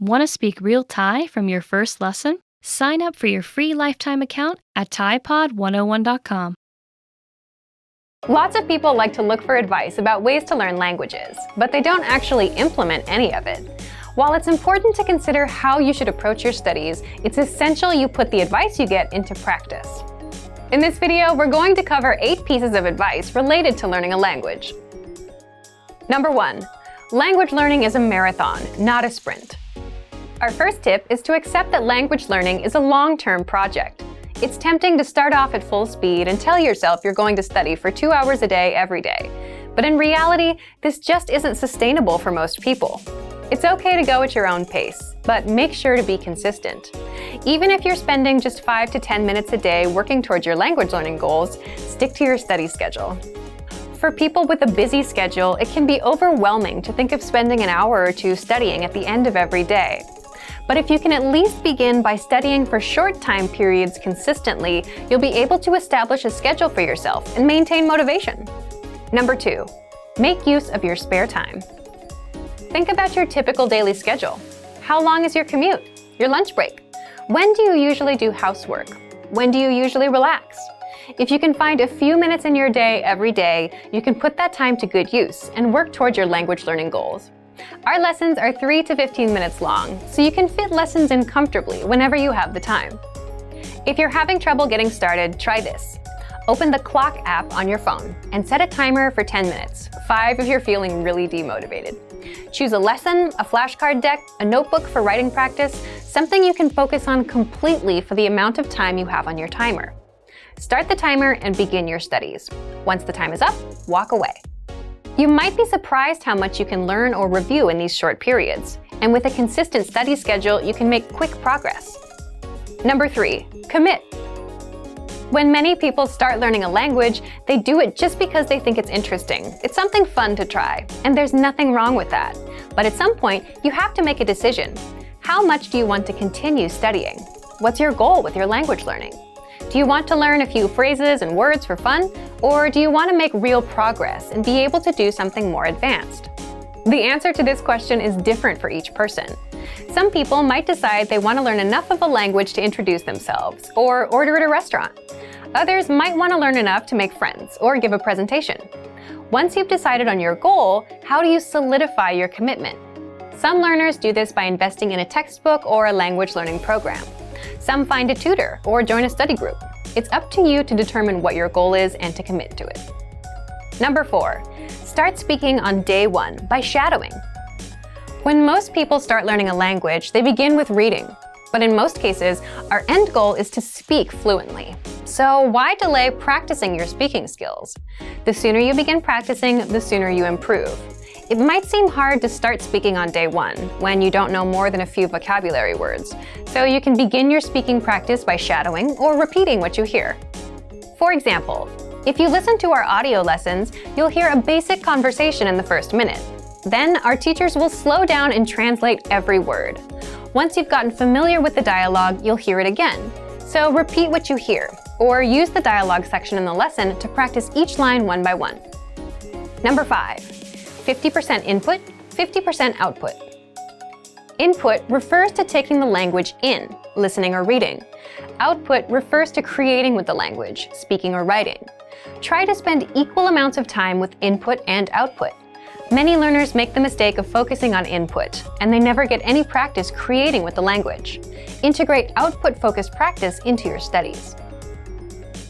Want to speak real Thai from your first lesson? Sign up for your free lifetime account at ThaiPod101.com. Lots of people like to look for advice about ways to learn languages, but they don't actually implement any of it. While it's important to consider how you should approach your studies, it's essential you put the advice you get into practice. In this video, we're going to cover 8 pieces of advice related to learning a language. Number 1. Language learning is a marathon, not a sprint. Our first tip is to accept that language learning is a long-term project. It's tempting to start off at full speed and tell yourself you're going to study for 2 hours a day every day. But in reality, this just isn't sustainable for most people. It's okay to go at your own pace, but make sure to be consistent. Even if you're spending just 5 to 10 minutes a day working towards your language learning goals, stick to your study schedule. For people with a busy schedule, it can be overwhelming to think of spending an hour or two studying at the end of every day. But if you can at least begin by studying for short time periods consistently, you'll be able to establish a schedule for yourself and maintain motivation. Number 2, make use of your spare time. Think about your typical daily schedule. How long is your commute? Your lunch break? When do you usually do housework? When do you usually relax? If you can find a few minutes in your day every day, you can put that time to good use and work toward your language learning goals. Our lessons are 3 to 15 minutes long, so you can fit lessons in comfortably whenever you have the time. If you're having trouble getting started, try this. Open the Clock app on your phone and set a timer for 10 minutes, 5 if you're feeling really demotivated. Choose a lesson, a flashcard deck, a notebook for writing practice, something you can focus on completely for the amount of time you have on your timer. Start the timer and begin your studies. Once the time is up, walk away. You might be surprised how much you can learn or review in these short periods, and with a consistent study schedule, you can make quick progress. Number 3, commit. When many people start learning a language, they do it just because they think it's interesting. It's something fun to try, and there's nothing wrong with that. But at some point, you have to make a decision. How much do you want to continue studying? What's your goal with your language learning? Do you want to learn a few phrases and words for fun, or do you want to make real progress and be able to do something more advanced? The answer to this question is different for each person. Some people might decide they want to learn enough of a language to introduce themselves or order at a restaurant. Others might want to learn enough to make friends or give a presentation. Once you've decided on your goal, how do you solidify your commitment? Some learners do this by investing in a textbook or a language learning program. Some find a tutor or join a study group. It's up to you to determine what your goal is and to commit to it. Number 4, start speaking on day 1 by shadowing. When most people start learning a language, they begin with reading. But in most cases, our end goal is to speak fluently. So why delay practicing your speaking skills? The sooner you begin practicing, the sooner you improve. It might seem hard to start speaking on day 1 when you don't know more than a few vocabulary words, so you can begin your speaking practice by shadowing or repeating what you hear. For example, if you listen to our audio lessons, you'll hear a basic conversation in the first minute. Then our teachers will slow down and translate every word. Once you've gotten familiar with the dialogue, you'll hear it again. So repeat what you hear, or use the dialogue section in the lesson to practice each line one by one. Number 5. 50% input, 50% output. Input refers to taking the language in, listening or reading. Output refers to creating with the language, speaking or writing. Try to spend equal amounts of time with input and output. Many learners make the mistake of focusing on input, and they never get any practice creating with the language. Integrate output-focused practice into your studies.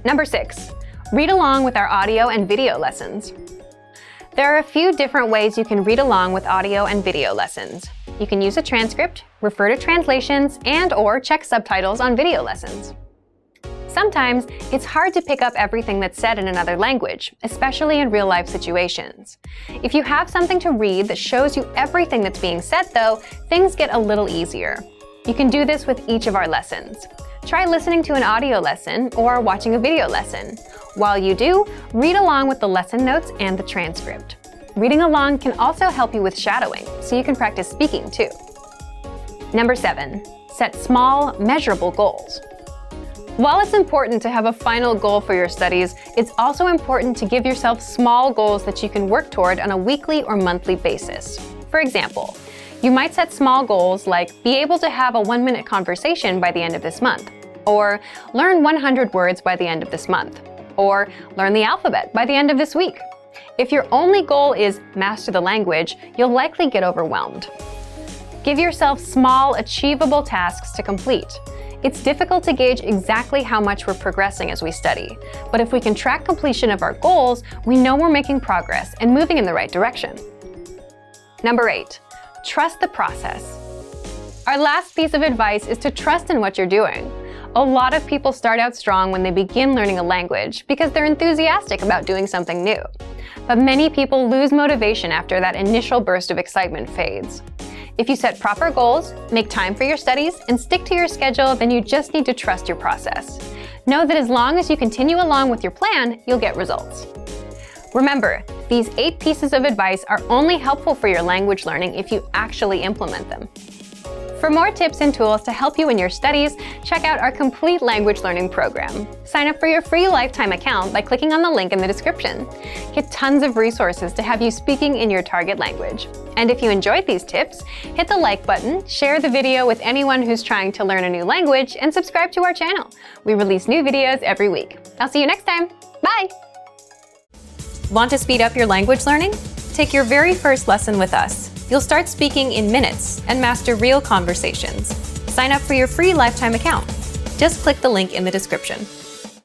Number 6. Read along with our audio and video lessons. There are a few different ways you can read along with audio and video lessons. You can use a transcript, refer to translations, and/or check subtitles on video lessons. Sometimes, it's hard to pick up everything that's said in another language, especially in real-life situations. If you have something to read that shows you everything that's being said, though, things get a little easier. You can do this with each of our lessons. Try listening to an audio lesson or watching a video lesson. While you do, read along with the lesson notes and the transcript. Reading along can also help you with shadowing, so you can practice speaking too. Number 7. Set small, measurable goals. While it's important to have a final goal for your studies, it's also important to give yourself small goals that you can work toward on a weekly or monthly basis. For example, You might set small goals like be able to have a 1-minute conversation by the end of this month, or learn 100 words by the end of this month, or learn the alphabet by the end of this week. If your only goal is master the language, you'll likely get overwhelmed. Give yourself small, achievable tasks to complete. It's difficult to gauge exactly how much we're progressing as we study, but if we can track completion of our goals, we know we're making progress and moving in the right direction. Number 8, trust the process. Our last piece of advice is to trust in what you're doing. A lot of people start out strong when they begin learning a language because they're enthusiastic about doing something new. But many people lose motivation after that initial burst of excitement fades. If you set proper goals, make time for your studies, and stick to your schedule, then you just need to trust your process. Know that as long as you continue along with your plan, you'll get results. Remember, these 8 pieces of advice are only helpful for your language learning if you actually implement them. For more tips and tools to help you in your studies, check out our complete language learning program. Sign up for your free lifetime account by clicking on the link in the description. Get tons of resources to have you speaking in your target language. And if you enjoyed these tips, hit the like button, share the video with anyone who's trying to learn a new language, and subscribe to our channel. We release new videos every week. I'll see you next time. Bye! Want to speed up your language learning? Take your very first lesson with us. You'll start speaking in minutes and master real conversations. Sign up for your free lifetime account. Just click the link in the description.